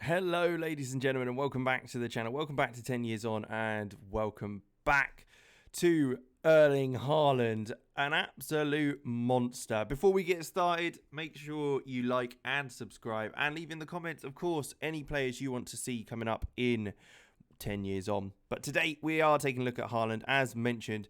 Hello, ladies and gentlemen, and welcome back to the channel. Welcome back to 10 Years On, and welcome back to Erling Haaland, an absolute monster. Before we get started, make sure you like and subscribe, and leave in the comments, of course, any players you want to see coming up in 10 Years On. But today, we are taking a look at Haaland, as mentioned.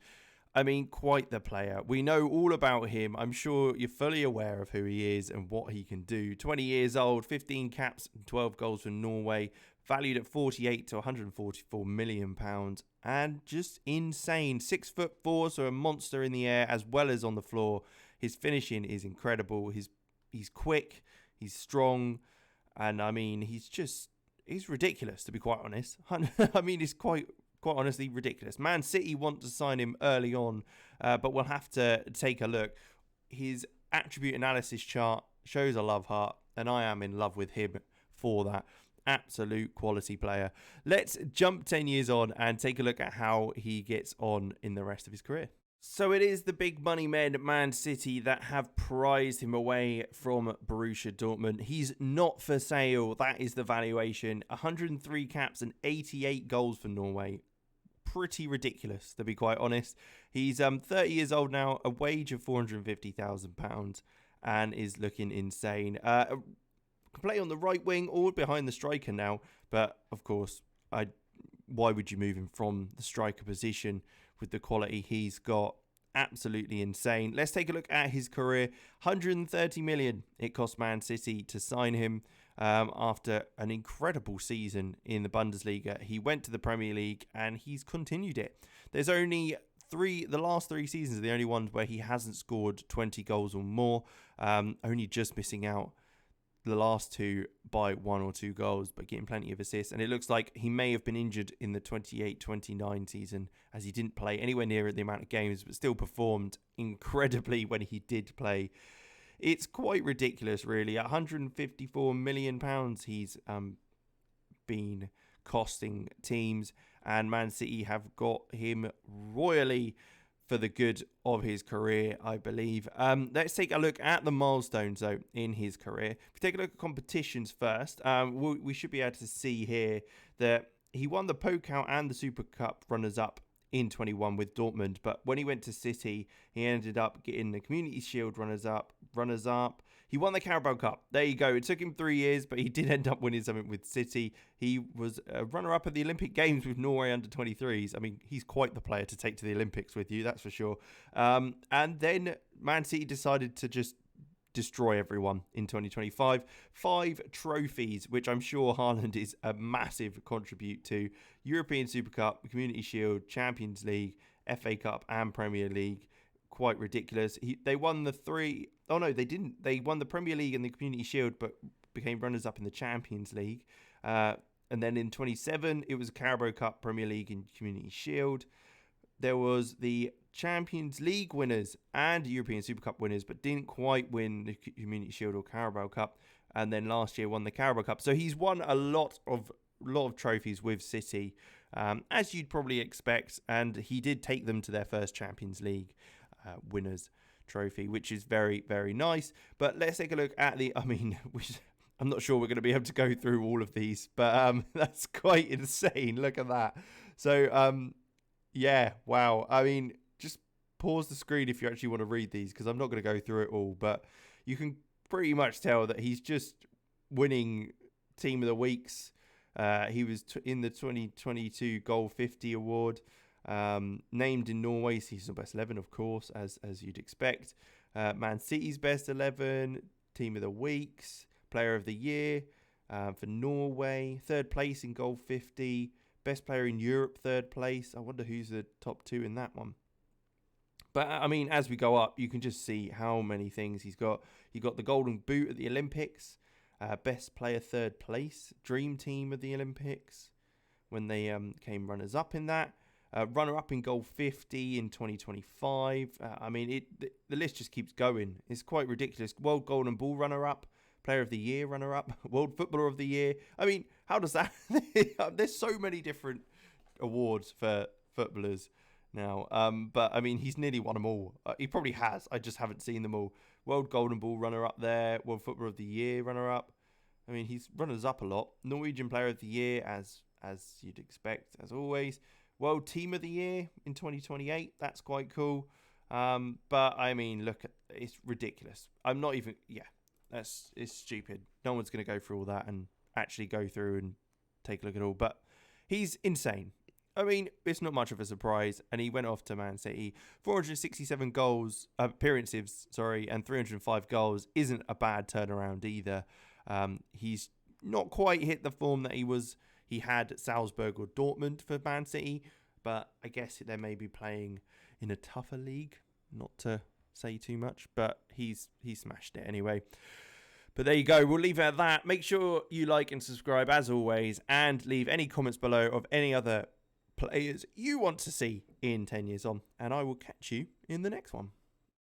I mean, quite the player. We know all about him. I'm sure you're fully aware of who he is and what he can do. 20 years old, 15 caps, and 12 goals for Norway, valued at 48 to 144 million pounds, and just insane. 6'4", so a monster in the air as well as on the floor. His finishing is incredible. He's quick, he's strong, and I mean, he's ridiculous, to be quite honest. I mean, he's quite honestly ridiculous. Man City want to sign him early on, but we'll have to take a look. His attribute analysis chart shows a love heart, and I am in love with him for that. Absolute quality player. Let's jump 10 years on and take a look at how he gets on in the rest of his career. So it is the big money men, Man City, that have prized him away from Borussia Dortmund. He's not for sale. That is the valuation. 103 caps and 88 goals for Norway. Pretty ridiculous, to be quite honest. He's 30 years old now, a wage of £450,000, and is looking insane. Can play on the right wing or behind the striker now, but of course, why would you move him from the striker position with the quality he's got? Absolutely insane. Let's take a look at his career. 130 million it cost Man City to sign him. After an incredible season in the Bundesliga, he went to the Premier League and he's continued it. There's only the last three seasons are the only ones where he hasn't scored 20 goals or more, only just missing out the last two by 1 or 2 goals, but getting plenty of assists. And it looks like he may have been injured in the 28-29 season, as he didn't play anywhere near the amount of games, but still performed incredibly when he did play. It's quite ridiculous, really. £154 million he's been costing teams, and Man City have got him royally for the good of his career, I believe. Let's take a look at the milestones, though, in his career. If we take a look at competitions first, we should be able to see here that he won the Pokal and the Super Cup runners-up in 21 with Dortmund, but when he went to City, he ended up getting the Community Shield runners-up. He won the Carabao Cup. There you go. It took him 3 years, but he did end up winning something with City. He was a runner-up at the Olympic Games with Norway under-23s. I mean, he's quite the player to take to the Olympics with you, that's for sure. And then Man City decided to just destroy everyone in 2025. 5 trophies, which I'm sure Haaland is a massive contribute to. European Super Cup, Community Shield, Champions League, FA Cup and Premier League. Quite ridiculous. They won the 3... Oh, no, they didn't. They won the Premier League and the Community Shield, but became runners-up in the Champions League. And then in 27, it was Carabao Cup, Premier League and Community Shield. There was the Champions League winners and European Super Cup winners, but didn't quite win the Community Shield or Carabao Cup. And then last year won the Carabao Cup. So he's won a lot of trophies with City, as you'd probably expect. And he did take them to their first Champions League winners trophy, which is very, very nice. But let's take a look at I'm not sure we're going to be able to go through all of these, but that's quite insane. Look at that. So, yeah, wow. I mean, just pause the screen if you actually want to read these, because I'm not going to go through it all, but you can pretty much tell that he's just winning Team of the Weeks. He was in the 2022 Goal 50 award, named in Norway Season Best 11, of course, as you'd expect. Man City's Best 11, Team of the Weeks, Player of the Year for Norway, 3rd place in Goal 50, Best Player in Europe, 3rd place. I wonder who's the top 2 in that one. But, I mean, as we go up, you can just see how many things he's got. He got the Golden Boot at the Olympics, Best Player 3rd place, Dream Team of the Olympics, when they came runners-up in that. Runner-up in Goal 50 in 2025. I mean, the list just keeps going. It's quite ridiculous. World Golden Ball runner-up, Player of the Year runner-up, World Footballer of the Year. I mean, how does that... There's so many different awards for footballers now. But, I mean, he's nearly won them all. He probably has. I just haven't seen them all. World Golden Ball runner-up there. World Footballer of the Year runner-up. I mean, he's runners up a lot. Norwegian Player of the Year, as you'd expect, as always. World Team of the Year in 2028. That's quite cool. But I mean, look, it's ridiculous. I'm not even. Yeah, it's stupid. No one's going to go through all that and actually go through and take a look at all. But he's insane. I mean, it's not much of a surprise. And he went off to Man City. 467 appearances, and 305 goals isn't a bad turnaround either. He's not quite hit the form that he had at Salzburg or Dortmund for Man City, but I guess they may be playing in a tougher league, not to say too much, but he smashed it anyway. But there you go, we'll leave it at that. Make sure you like and subscribe as always, and leave any comments below of any other players you want to see in 10 years on, and I will catch you in the next one.